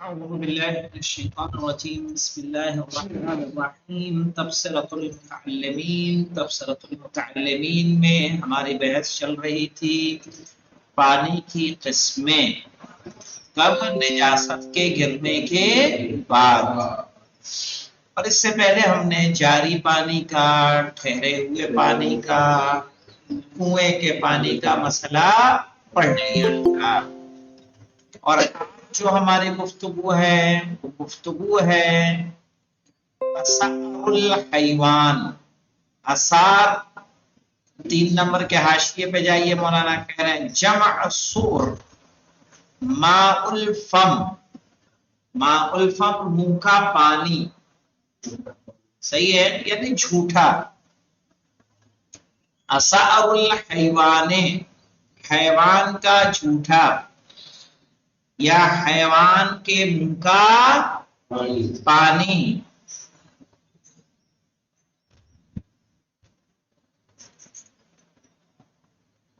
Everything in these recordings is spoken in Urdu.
أعوذ بالله من الشيطان الرجيم بسم الله الرحمن الرحیم تبصرۃ المتعلمین میں ہماری بحث چل رہی تھی پانی کی قسمیں کب نجاست کے گرنے کے بعد، اور اس سے پہلے ہم نے جاری پانی کا، ٹھہرے ہوئے پانی کا، کنویں کے پانی کا مسئلہ پڑھ لیا تھا۔ اور جو ہماری گفتگو ہے وہ گفتگو ہے اسعار الحیوان۔ اسعار 3 نمبر کے حاشیے پہ جائیے، مولانا کہہ رہے ہیں جمع سور، ماء الفم، ماء الفم منہ کا پانی، صحیح ہے یعنی جھوٹا۔ اسعار الحیوان، حیوان کا جھوٹا یا حیوان کے منہ کا پانی۔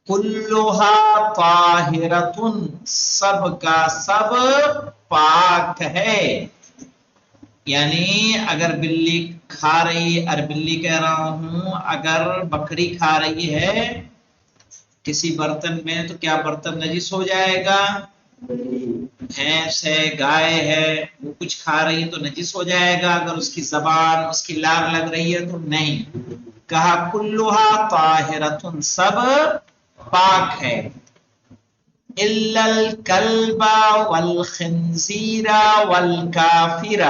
کلھا طاہرۃ، سب کا سب پاک ہے، یعنی اگر بلی کھا رہی، بلی کہہ رہا ہوں، اگر بکری کھا رہی ہے کسی برتن میں تو کیا برتن نجس ہو جائے گا؟ بھینس ہے، گائے ہے، وہ کچھ کھا رہی ہے تو نجس ہو جائے گا؟ اگر اس کی زبان، اس کی لار لگ رہی ہے تو نہیں۔ کہا کلھا طاہرۃ، سب پاک ہے، الا الکلب والخنزیر والکافر،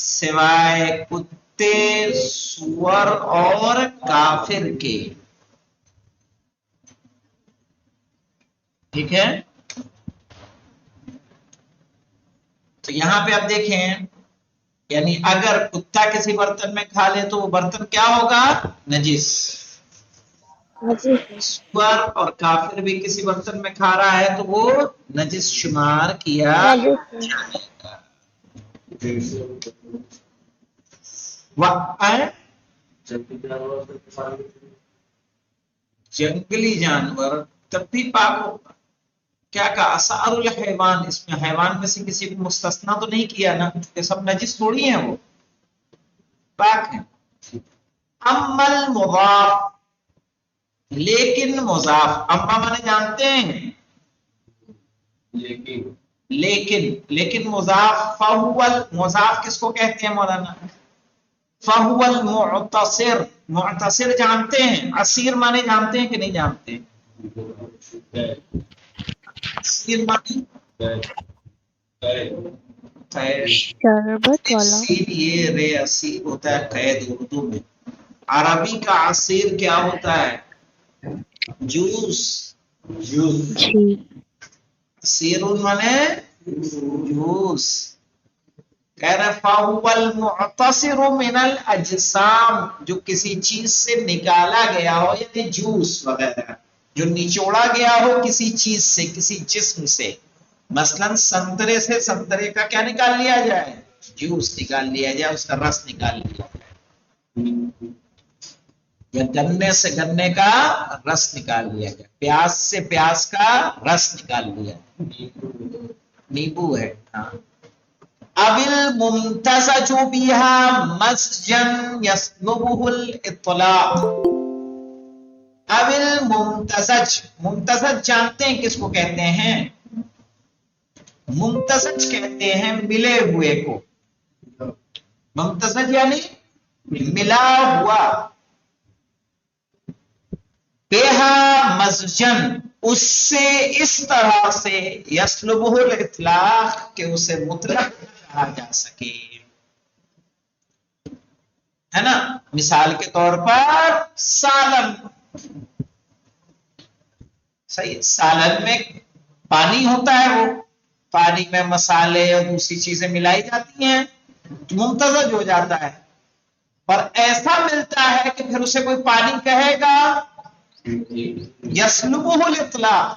سوائے کتے، سور اور کافر کے۔ ٹھیک ہے، تو یہاں پہ آپ دیکھیں، یعنی اگر کتا کسی برتن میں کھا لے تو وہ برتن کیا ہوگا؟ نجس۔ سور اور کافر بھی کسی برتن میں کھا رہا ہے تو وہ نجس شمار کیا جائے گا۔ جنگلی جانور تب بھی پاک ہوگا۔ کیا کہا؟ اسعار الحیوان، اس میں حیوان میں سے کسی کو مستثنا تو نہیں کیا نا، کہ سب نجس تھوڑی ہیں، وہ پاک ہیں۔ اما المضاف، لیکن مضاف، اما مانے جانتے ہیں لیکن مضاف، فہو، مضاف کس کو کہتے ہیں مولانا؟ فہو المعتصر، معتصر جانتے ہیں؟ عصیر مانے جانتے ہیں کہ نہیں جانتے؟ عصیر مانے شربت والا، یہ رے عصیر ہوتا ہے قید اردو میں۔ عربی کا عصیر کیا ہوتا ہے؟ جوس۔ عصیر مانے جوس۔ کہہ رہے فَهُوَ الْمُعْتَصِرُ مِنَ الْأَجْسَامِ، جو کسی چیز سے نکالا گیا ہو، یعنی جوس وغیرہ جو نچوڑا گیا ہو کسی چیز سے، کسی جسم سے، مثلا سنترے سے سنترے کا کیا نکال لیا جائے؟ جوس نکال لیا جائے، اس کا رس نکال لیا جائے، یا گنے سے گنے کا رس نکال لیا جائے، پیاز سے پیاز کا رس نکال لیا جائے، نیبو ہے، ہاں۔ ابل ممتزج بها مسجا يسلبه الاطلاق، ابل ممتزج، ممتزج جانتے ہیں کس کو کہتے ہیں؟ ممتزج کہتے ہیں ملے ہوئے کو، ممتزج یعنی ملا ہوا، بها مسجن، اس سے اس طرح سے، یسلبه الاطلاق، کہ اسے مطلق کہا جا سکے، ہے نا؟ مثال کے طور پر سالن، صحیح، سالن میں پانی ہوتا ہے، وہ پانی میں مسالے اور دوسری چیزیں ملائی جاتی ہیں تو ممتزج ہو جاتا ہے، پر ایسا ملتا ہے کہ پھر اسے کوئی پانی کہے گا؟ یسلبہ الاطلاق،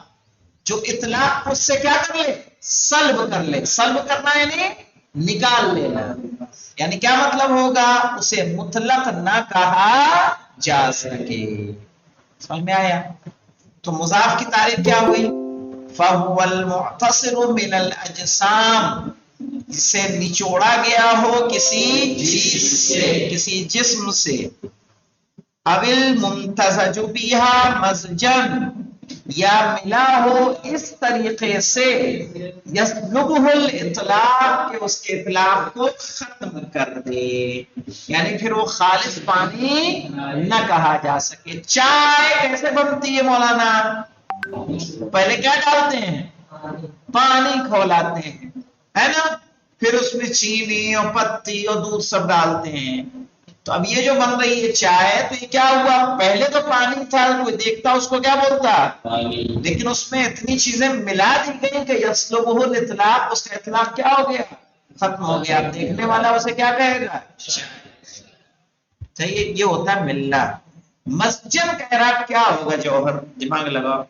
جو اطلاق اس سے کیا کر لے؟ سلب کر لے۔ سلب کرنا یعنی نکال لینا، یعنی کیا مطلب ہوگا؟ اسے مطلق نہ کہا جا سکے۔ سمجھ میں آیا؟ تو مضاف کی تعریف کیا ہوئی؟ فَهُوَ الْمُعْتَصِرُ مِنَ الْأَجْسَامِ، جسے نچوڑا گیا ہو کسی چیز سے، کسی جسم سے، اوِل ممتزج بہا مزجن، یا ملا ہو اس طریقے سے، یسلبہ الاطلاق، کہ اس کے اطلاق کو ختم کر دے، یعنی پھر وہ خالص پانی نہ کہا جا سکے۔ چائے کیسے بنتی ہے مولانا؟ پہلے کیا ڈالتے ہیں؟ پانی کھولاتے ہیں، ہے نا، پھر اس میں چینی اور پتی اور دودھ سب ڈالتے ہیں۔ تو اب یہ جو بن رہی ہے چائے، تو یہ کیا ہوا؟ پہلے تو پانی تھا، کوئی دیکھتا اس کو کیا بولتا؟ پانی، لیکن اس میں اتنی چیزیں ملا دی گئی کہ یسلبہ الاطلاق، اس کا اطلاق کیا ہو گیا؟ ختم ہو گیا۔ دیکھنے والا اسے کیا کہے گا؟ صحیح، یہ ہوتا ہے ملنا۔ مسجد کا اعراب کیا ہوگا جوہر؟ دماغ لگاؤ۔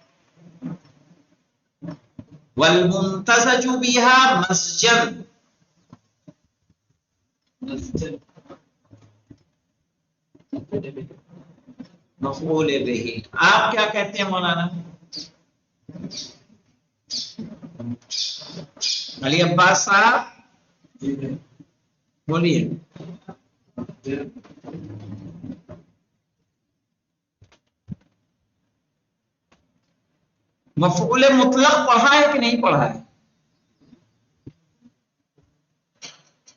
والممتزج بها مسجد، مفعول به، آپ کیا کہتے ہیں مولانا؟ علی عباس صاحب بولیے۔ مفعول مطلق پڑھا ہے کہ نہیں پڑھا ہے؟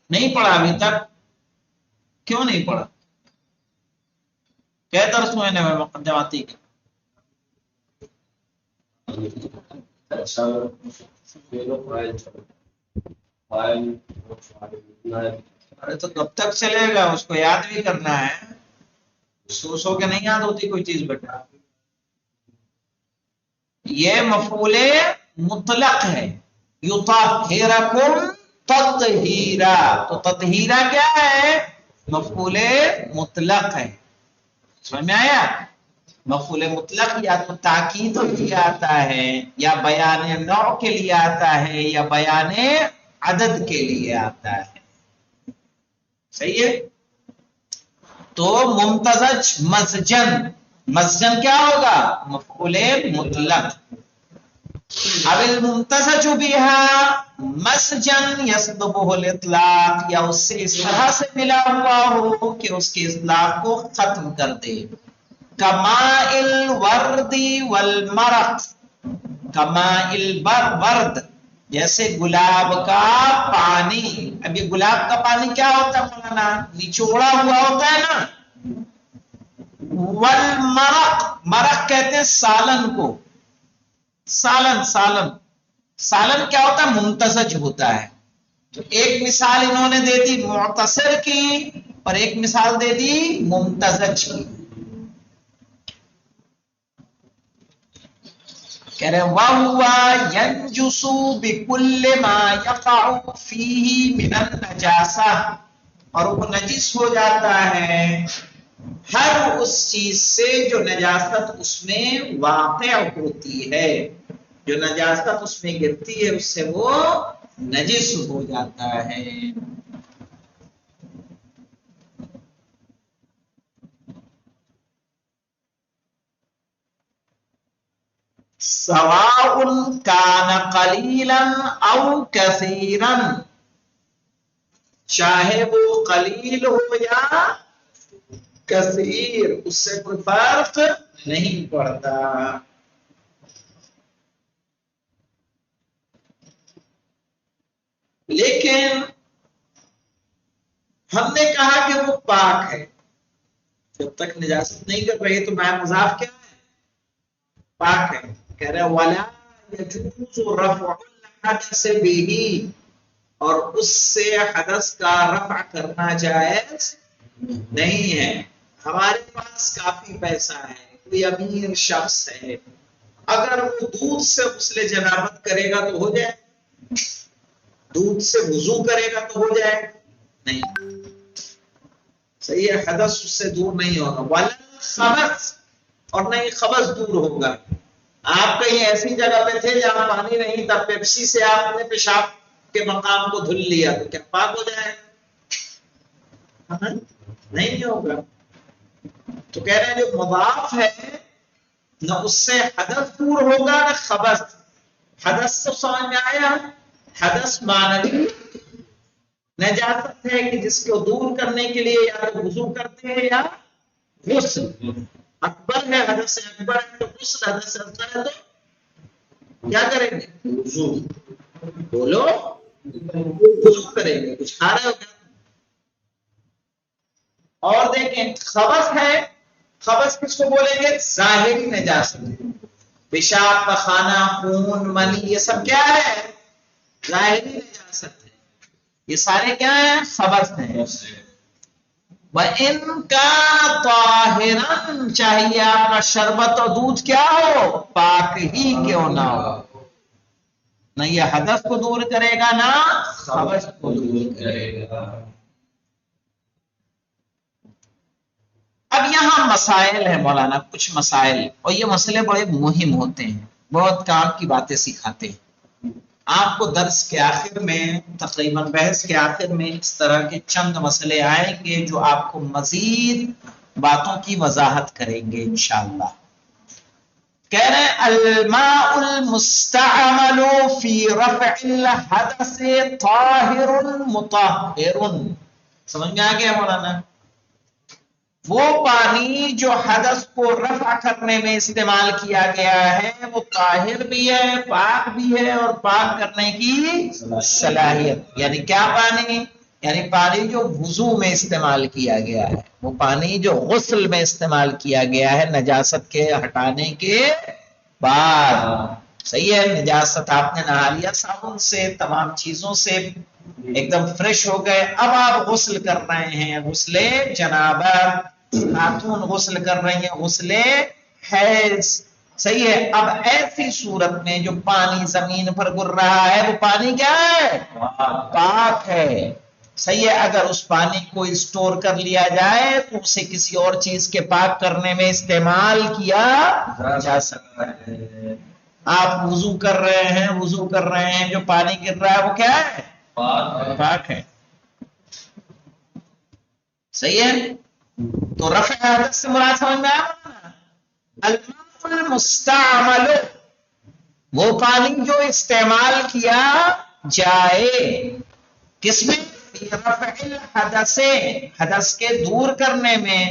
نہیں پڑھا ابھی تک؟ کیوں نہیں پڑھا؟ کیا درس ہوئے نے مقدماتی کے؟ ارے تو کب تک چلے گا؟ اس کو یاد بھی کرنا ہے، سو کے نہیں یاد ہوتی کوئی چیز بیٹا۔ یہ مفعول مطلق ہے، یطہرکم تطہیرا، تو تطہیرا کیا ہے؟ مفعول مطلق ہے۔ سمجھ میں آیا؟ مفعول مطلق یا تو تاکید کے لیے آتا ہے، یا بیان نوع کے لیے آتا ہے، یا بیان عدد کے لیے آتا ہے۔ صحیح ہے؟ تو ممتزج مزجن، مزجن کیا ہوگا؟ مفعول مطلق۔ اب الممتزج بها مسجن یسلبہ الاطلاق، یا اس سے اس طرح سے ملا ہوا ہو کہ اس کے اطلاق کو ختم کر دے۔ کماء الورد والمرق، کماء الورد، جیسے گلاب کا پانی۔ اب یہ گلاب کا پانی کیا ہوتا ہے مولانا؟ نچوڑا ہوا ہوتا ہے نا۔ والمرق، مرق کہتے ہیں سالن کو، سالن سالن سالن کیا ہوتا ہے؟ ممتزج ہوتا ہے۔ تو ایک مثال انہوں نے دے دی معتصر کی، اور ایک مثال دے دی ممتزج کی۔ کہہ رہے وَهُوَ يَنْجُسُ بِكُلِّ مَا يَقَعُ فِيهِ مِنَ النَّجَاسَةِ، اور وہ نجس ہو جاتا ہے ہر اس چیز سے جو نجاست اس میں واقع ہوتی ہے، جو نجاست اس میں گرتی ہے اس سے وہ نجس ہو جاتا ہے۔ سواء کان قلیلا او کثیرا، چاہے وہ قلیل ہو یا کثیر، اس سے کوئی فرق نہیں پڑتا۔ لیکن ہم نے کہا کہ وہ پاک ہے، جب تک نجاست نہیں کر رہی تو ماء مضاف کیا ہے؟ پاک ہے۔ کہہ رہے وَلَا يَجُوزُ رَفْعُ الْحَدَثِ بِهِ، اور اس سے حدث کا رفع کرنا جائز نہیں ہے۔ ہمارے پاس کافی پیسہ ہے، کوئی امیر شخص ہے، اگر وہ دودھ سے غسل جنابت کرے گا تو ہو جائے، دودھ سے وضو کرے گا تو ہو جائے نہیں، صحیح ہے، حدث اس سے دور نہیں ہوگا۔ وَلَا خَبَث، اور نہیں خبث دور ہوگا۔ آپ کہیں ایسی جگہ پہ تھے جہاں پانی نہیں تھا، پیپسی سے آپ نے پیشاب کے مقام کو دھل لیا تو کیا پاک ہو جائے؟ نہیں ہوگا۔ تو کہہ رہے ہیں جو مضاف ہے نہ اس سے حدث دور ہوگا نہ خبث۔ حدث سے سمجھ میں آیا؟ حدث معنوی نجاست ہے کہ جس کو دور کرنے کے لیے یا تو وضو کرتے ہیں یا غسل. اکبر ہے حدث اکبر ہے تو غسل، حدث اصغر ہے تو کیا کریں گے؟ وضو. بولو وضو کریں گے. کچھ کھا رہے ہو کیا؟ اور دیکھیں خبث ہے. خبث کس کو بولیں گے؟ ظاہری نجاست. پیشاب، پخانہ، خون، منی، یہ سب کیا ہے؟ ظاہری نجاست ہے. یہ سارے کیا ہیں؟ خبث ہیں. وَإِن كَانَ طَاهِرًا، چاہیے آپ کا شربت اور دودھ کیا ہو؟ پاک ہی کیوں نہ ہو. نہ یہ حدث کو دور کرے گا نہ خبث کو دور کرے گا. اب یہاں مسائل ہیں مولانا، کچھ مسائل، اور یہ مسئلے بڑے مہم ہوتے ہیں، بہت کام کی باتیں سکھاتے ہیں. آپ کو درس کے آخر میں، تقریباً بحث کے آخر میں اس طرح کے چند مسئلے آئیں گے جو آپ کو مزید باتوں کی وضاحت کریں گے انشاءاللہ. کہہ رہے ہیں الماء المستعمل فی رفع الحدث طاہر مطہر. سمجھ میں آ گیا مولانا؟ وہ پانی جو حدث کو رفع کرنے میں استعمال کیا گیا ہے وہ طاہر بھی ہے، پاک بھی ہے، اور پاک کرنے کی صلاحیت. یعنی کیا پانی؟ یعنی پانی جو وضو میں استعمال کیا گیا ہے، وہ پانی جو غسل میں استعمال کیا گیا ہے نجاست کے ہٹانے کے بعد. صحیح ہے، نجاست آپ نے نہا لیا صابن سے، تمام چیزوں سے ایک دم فریش ہو گئے، اب آپ غسل کر رہے ہیں، غسل جنابت. خاتون غسل کر رہی ہیں، غسل حیض. صحیح ہے. اب ایسی صورت میں جو پانی زمین پر گر رہا ہے وہ پانی کیا ہے؟ پاک ہے. صحیح ہے. اگر اس پانی کو اسٹور کر لیا جائے تو اسے کسی اور چیز کے پاک کرنے میں استعمال کیا جا سکتا ہے. آپ وضو کر رہے ہیں، وضو کر رہے ہیں، جو پانی گر رہا ہے وہ کیا ہے؟ پاک ہے. صحیح ہے. تو رفع حدث سے مراد سمجھ میں آیا؟ الماء المستعمل، وہ پانی جو استعمال کیا جائے کس میں؟ رفع الحدث، حدث کے دور کرنے میں.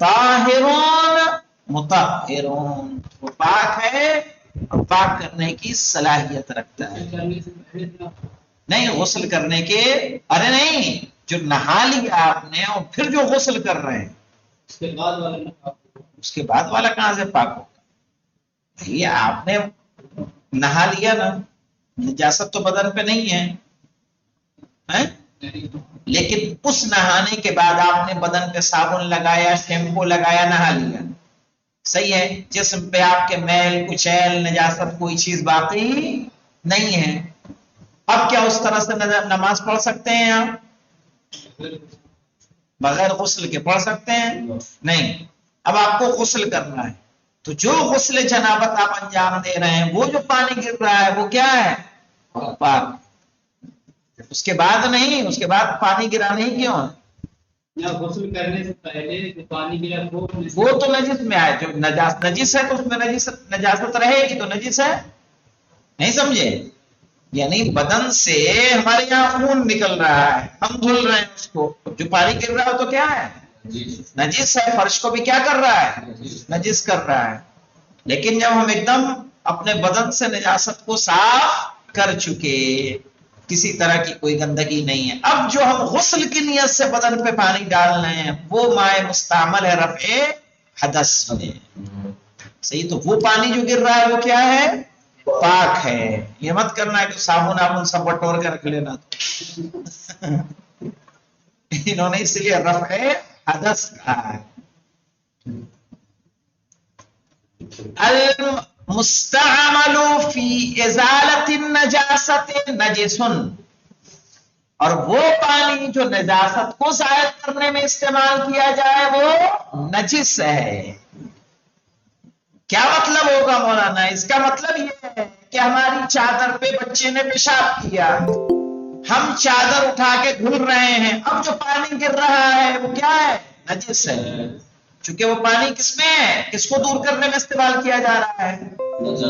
طاہرون مطہرون، وہ پاک ہے اور پاک کرنے کی صلاحیت رکھتا ہے. نہیں غسل کرنے کے، ارے نہیں، جو نہا لیا آپ نے اور پھر جو غسل کر رہے ہیں اس کے بعد والا کہاں سے پاک ہوگا؟ یہ آپ نے نہا لیا نا، نجاست تو بدن پہ نہیں ہے، لیکن اس نہانے کے بعد آپ نے بدن پہ صابن لگایا، شیمپو لگایا، نہا لیا. صحیح ہے. جسم پہ آپ کے میل کچیل نجاست کوئی چیز باقی نہیں ہے. اب کیا اس طرح سے نماز پڑھ سکتے ہیں آپ؟ بغیر غسل کے پڑھ سکتے ہیں؟ نہیں. اب آپ کو غسل کرنا ہے تو جو غسل جنابت آپ انجام دے رہے ہیں وہ جو پانی گر رہا ہے وہ کیا ہے؟ پاک. اس کے بعد نہیں، اس کے بعد پانی گرانا ہی کیوں؟ غسل کرنے سے پہلے جو پانی گرا وہ تو نجس میں آئے. جو نجس ہے تو اس میں نجاست رہے گی، تو نجس ہے. نہیں سمجھے؟ یعنی بدن سے ہمارے یہاں خون نکل رہا ہے، ہم دھل رہے ہیں اس کو، جو پانی گر رہا ہے تو کیا ہے؟ نجس ہے. فرش کو بھی کیا کر رہا ہے؟ نجس کر رہا ہے. لیکن جب ہم ایک دم اپنے بدن سے نجاست کو صاف کر چکے، کسی طرح کی کوئی گندگی نہیں ہے، اب جو ہم غسل کی نیت سے بدن پہ پانی ڈال رہے ہیں وہ مائع مستعمل ہے رفع حدث میں. صحیح. تو وہ پانی جو گر رہا ہے وہ کیا ہے؟ پاک ہے. یہ مت کرنا ہے کہ صابن آپ ان سب بٹور کے رکھ لینا. انہوں نے اس لیے رفع حدث کہا ہے. المستعمل فی ازالت النجاست نجس، اور وہ پانی جو نجاست کو ظاہر کرنے میں استعمال کیا جائے وہ نجس ہے. کیا مطلب ہوگا مولانا؟ اس کا مطلب یہ ہے کہ ہماری چادر پہ بچے نے پیشاب کیا، ہم چادر اٹھا کے دھل رہے ہیں، اب جو پانی گر رہا ہے وہ کیا ہے؟ نجس ہے. چونکہ وہ پانی کس میں ہے؟ کس کو دور کرنے میں استعمال کیا جا رہا ہے؟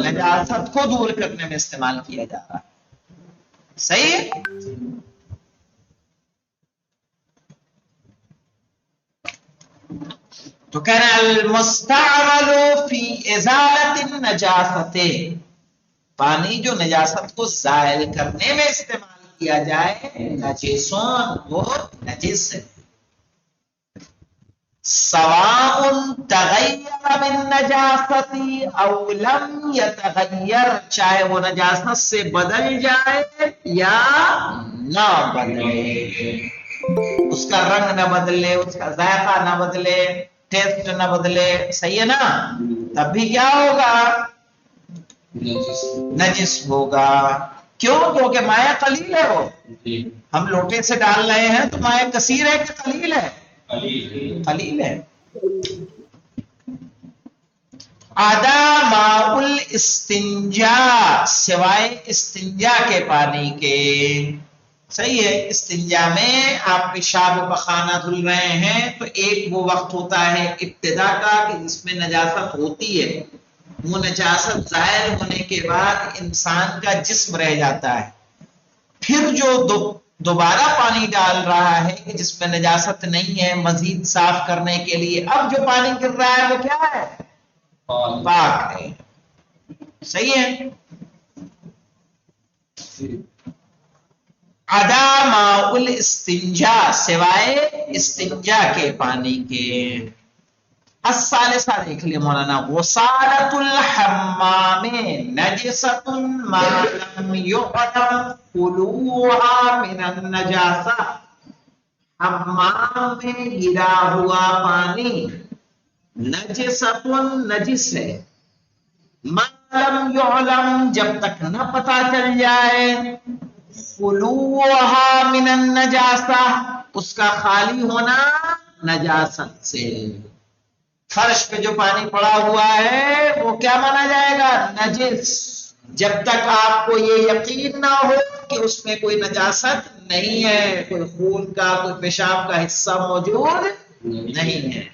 نجاست کو دور کرنے میں استعمال کیا جا رہا ہے. صحیح. تو کہنا المستعمل فی ازالت النجاست، پانی جو نجاست کو زائل کرنے میں استعمال کیا جائے، نجسون، وہ نجس ہے. سواء تغیر بالنجاست او لم یتغیر، چاہے وہ نجاست سے بدل جائے یا نہ بدلے، اس کا رنگ نہ بدلے، اس کا ذائقہ نہ بدلے، ٹیسٹ نہ بدلے، صحیح ہے نا، تب بھی کیا ہوگا؟ نجس ہوگا. کیوں؟ کیونکہ مائع قلیل ہے، وہ ہم لوٹے سے ڈال رہے ہیں تو مائع کثیر ہے کہ قلیل ہے؟ قلیل ہے. عدا ماء الاستنجاء، سوائے استنجا کے پانی کے. صحیح ہے، استنجا میں آپ پیشاب و پخانہ دھل رہے ہیں تو ایک وہ وقت ہوتا ہے ابتدا کا کہ جس میں نجاست ہوتی ہے، وہ نجاست ظاہر ہونے کے بعد انسان کا جسم رہ جاتا ہے. پھر جو دوبارہ پانی ڈال رہا ہے کہ جس میں نجاست نہیں ہے مزید صاف کرنے کے لیے، اب جو پانی گر رہا ہے وہ کیا ہے؟ پاک ہے. صحیح ہے. عدا ماء الاستنجاء، سوائے استنجا کے پانی کے. الثالثہ دیکھ لیے مولانا، غسالۃ الحمام نجست ما لم يعلم خلوها من النجاسہ، حمام میں گرا ہوا پانی نجست، نجس ہے، ما لم يعلم، جب تک نہ پتا چل جائے، خلوها من النجاسہ، اس کا خالی ہونا نجاست سے. فرش پہ جو پانی پڑا ہوا ہے وہ کیا مانا جائے گا؟ نجس، جب تک آپ کو یہ یقین نہ ہو کہ اس میں کوئی نجاست نہیں ہے، کوئی خون کا کوئی پیشاب کا حصہ موجود نہیں ہے.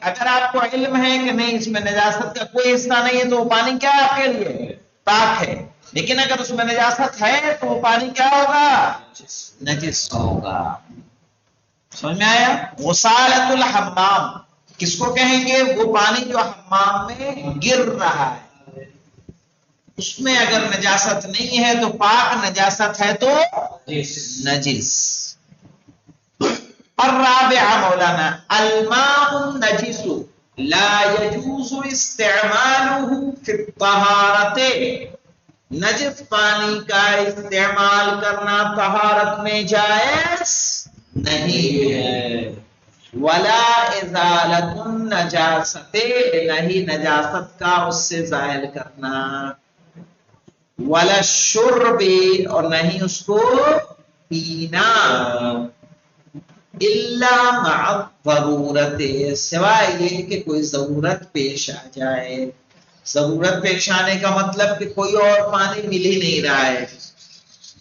اگر آپ کو علم ہے کہ نہیں اس میں نجاست کا کوئی حصہ نہیں ہے تو وہ پانی کیا آپ کے لیے؟ پاک ہے. لیکن اگر اس میں نجاست ہے تو وہ پانی کیا ہوگا؟ نجس ہوگا. سمجھ میں آیا؟ غسالۃ الحمام کس کو کہیں گے؟ وہ پانی جو حمام میں گر رہا ہے، اس میں اگر نجاست نہیں ہے تو پاک، نجاست ہے تو نجس. الرابعہ مولانا، الماء النجس لا يجوز استعماله في الطہارت، نجس پانی کا استعمال کرنا طہارت میں جائز نہیں ہے. ولا ازالت النجاست، نہیں نجاست کا اس سے زائل کرنا. ولا الشرب، اور نہیں اس کو پینا. الا مع الضرورت، سوائے یہ کہ کوئی ضرورت پیش آ جائے. ضرورت پیش آنے کا مطلب کہ کوئی اور پانی مل ہی نہیں رہا ہے،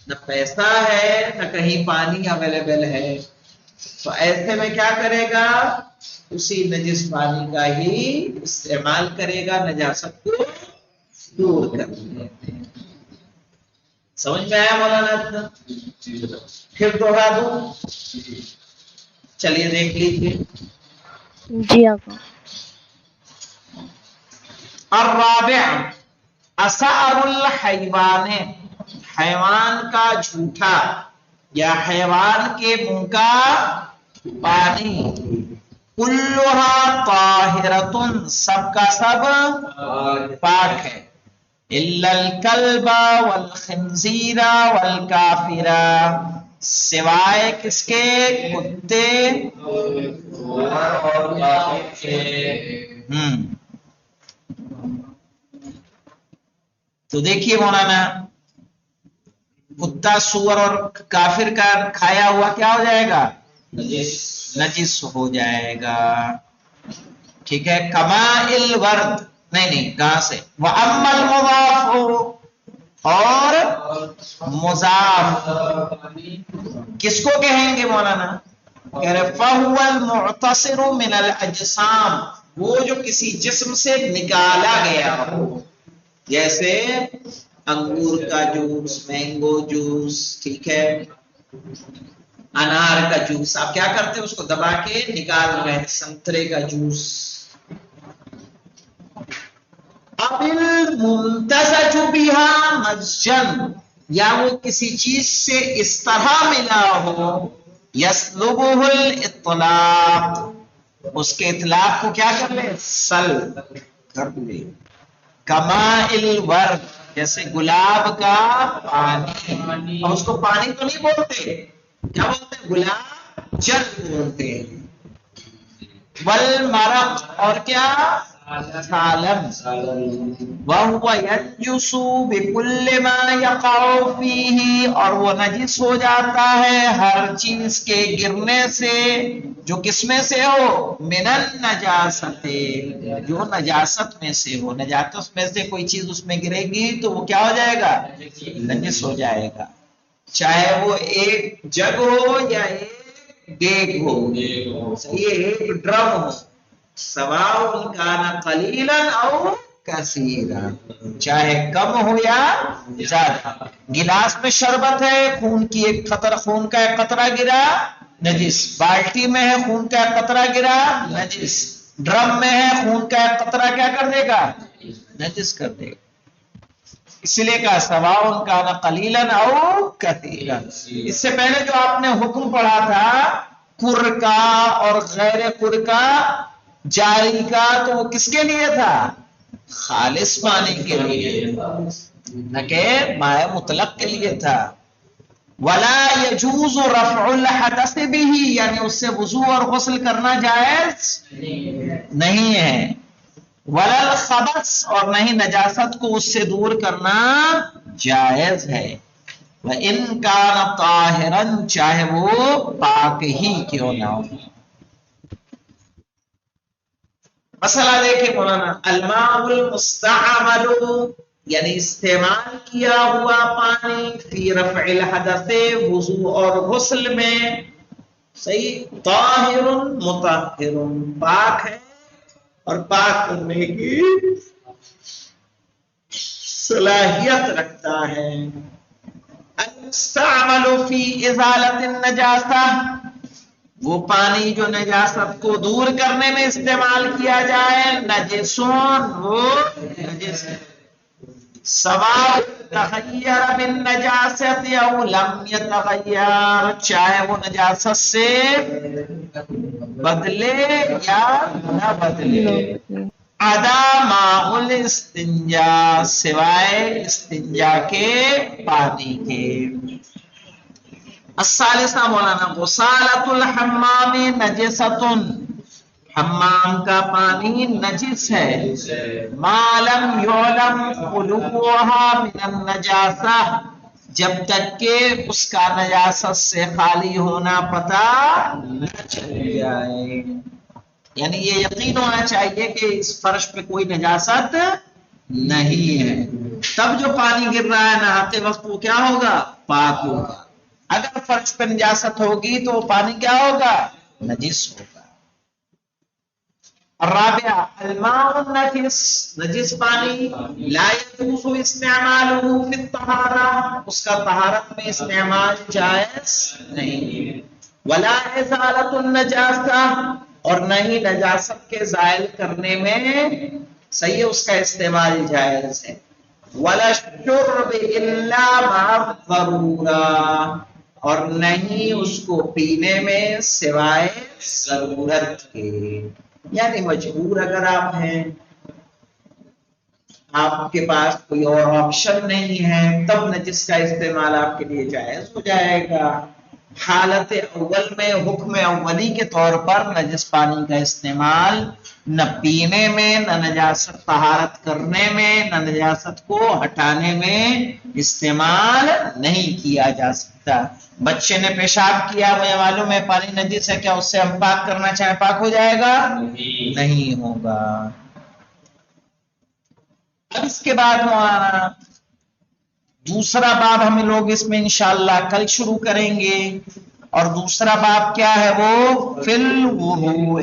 نہ پیسہ ہے نہ کہیں پانی اویلیبل ہے، تو ایسے میں کیا کرے گا؟ اسی نجس پانی کا ہی استعمال کرے گا، نجاست کو دور کرنے میں. سمجھ میں آیا مولانا؟ پھر دوہرا دوں، چلیے دیکھ لیجیے. جی آقا. الرابع اسعر الحیوان، حیوان کا جھوٹا یا حیوان کے منہ کا پانی. کلھا طاہرۃ، سب کا سب پاک ہے. الا الکلب والخنزیر والکافر، سوائے کس کے؟ کتے اور تو دیکھیے مولانا، کتا، سور اور کافر کا کھایا ہوا کیا ہو جائے گا؟ نجس ہو جائے گا. ٹھیک ہے. کمائل ورد، نہیں کہاں سے؟ وَأَمَّا الْمُضَافُ، اور مضاف کس کو کہیں گے مولانا؟ کہہ رہے فَهُوَ الْمُعْتَصِرُ مِنَ الْأَجْسَامِ، وہ جو کسی جسم سے نکالا گیا ہو، جیسے انگور کا جوس، مینگو جوس، ٹھیک ہے، انار کا جوس آپ کیا کرتے ہیں؟ اس کو دبا کے نکال رہے ہیں، سنترے کا جوس. اب الممتزج بها مزجن، یا وہ کسی چیز سے اس طرح ملا ہو، یسلبه الاطلاق، اس کے اطلاق کو کیا کر لے؟ سلب کر لے. کماء الورد، جیسے گلاب کا پانی. اور اس کو پانی تو نہیں بولتے، کیا بولتے ہیں؟ گلاب جل بولتے ہیں. والمرق، اور کیا؟ سالم. وَهُوَ يَنْجُسُ بِكُلِّ مَا يَقَعُ فِيهِ، اور وہ نجس ہو جاتا ہے ہر چیز کے گرنے سے، جو کس میں سے ہو؟ من النجاست، جو نجاست میں سے ہو. نجاست میں سے کوئی چیز اس میں گرے گی تو وہ کیا ہو جائے گا؟ نجس ہو جائے گا. چاہے وہ ایک جگ ہو یا ایک ڈیگ ہو، یہ ایک ڈرم ہو، سواء کان قلیلا او کثیرا، چاہے کم ہو یا زیادہ. گلاس میں شربت ہے، خون کی ایک قطرہ، خون کا ایک قطرہ گرا، نجس. بالٹی میں ہے، خون کا ایک قطرہ گرا، نجس. ڈرم میں ہے، خون کا ایک قطرہ کیا کر دے گا؟ نجس کر دے گا. اس لیے کہا سواء کان قلیلا او کثیرا. اس سے پہلے جو آپ نے حکم پڑھا تھا قر کا اور غیر قر کا، جاری کا، تو وہ کس کے لیے تھا؟ خالص پانی کے لیے، نہ کہ مائع مطلق کے لیے تھا. ولا يجوز رفع الحدث به، یعنی اس سے وضو اور غسل کرنا جائز نہیں ہے. ولا الخبث، اور نہیں نجاست کو اس سے دور کرنا جائز ہے. وَإِن كَانَ طَاهِرًا، چاہے وہ پاک ہی کیوں نہ ہو. مسئلہ دیکھیں مولانا، الماء المستعمل، یعنی استعمال کیا ہوا پانی، فی رفع الحدث، وضو اور غسل میں، صحیح، طاہر مطہر، پاک ہے اور پاک کرنے کی صلاحیت رکھتا ہے. المستعمل فی ازالت النجاسہ، وہ پانی جو نجاست کو دور کرنے میں استعمال کیا جائے، نجسون، وہ نجس ہے. سواء تغیر بالنجاست او لم یتغیر، چاہے وہ نجاست سے بدلے یا نہ بدلے. عدا ماء الاستنجا، سوائے استنجا کے پانی کے. الثالثہ مولانا، غسالۃ الحمام نجست، حمام کا پانی نجس ہے. ما لم یعلم خلوها من النجاسہ، جب تک کہ اس کا نجاست سے خالی ہونا پتہ نہ چل جائے. یعنی یہ یقین ہونا چاہیے کہ اس فرش پہ کوئی نجاست نہیں ہے، تب جو پانی گر رہا ہے نہاتے وقت وہ کیا ہوگا؟ پاک ہوگا. اگر فرش پہ نجاست ہوگی تو وہ پانی کیا ہوگا؟ نجس ہوگا. الرابعہ، الماء النجس، نجس پانی، لا يجوز استعماله في الطہارہ، اس کا طہارت میں استعمال جائز نہیں. ولا ازالۃ النجاسہ، اور نہیں نجاست کے زائل کرنے میں، صحیح ہے، اس کا استعمال جائز ہے. ولا الشرب الا مع الضرورہ، اور نہیں اس کو پینے میں سوائے ضرورت کے. یعنی مجبور اگر آپ ہیں، آپ کے پاس کوئی اور آپشن نہیں ہے، تب نجس کا استعمال آپ کے لیے جائز ہو جائے گا. حالت اول میں حکم اولی کے طور پر نجس پانی کا استعمال نہ پینے میں، نہ نجاست طہارت کرنے میں، نہ نجاست کو ہٹانے میں استعمال نہیں کیا جا سکتا. بچے نے پیشاب کیا، مجھے معلوم ہے پانی نجس ہے، کیا اس سے ہم پاک کرنا چاہیں پاک ہو جائے گا؟ نہیں ہوگا. اب اس کے بعد مولانا دوسرا باب ہم لوگ اس میں انشاءاللہ کل شروع کریں گے، اور دوسرا باب کیا ہے؟ وہ فی الوضوء،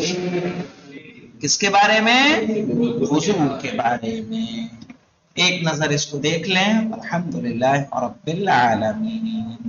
کس کے بارے میں؟ وضو کے بارے میں. ایک نظر اس کو دیکھ لیں. الحمدللہ رب العالمین.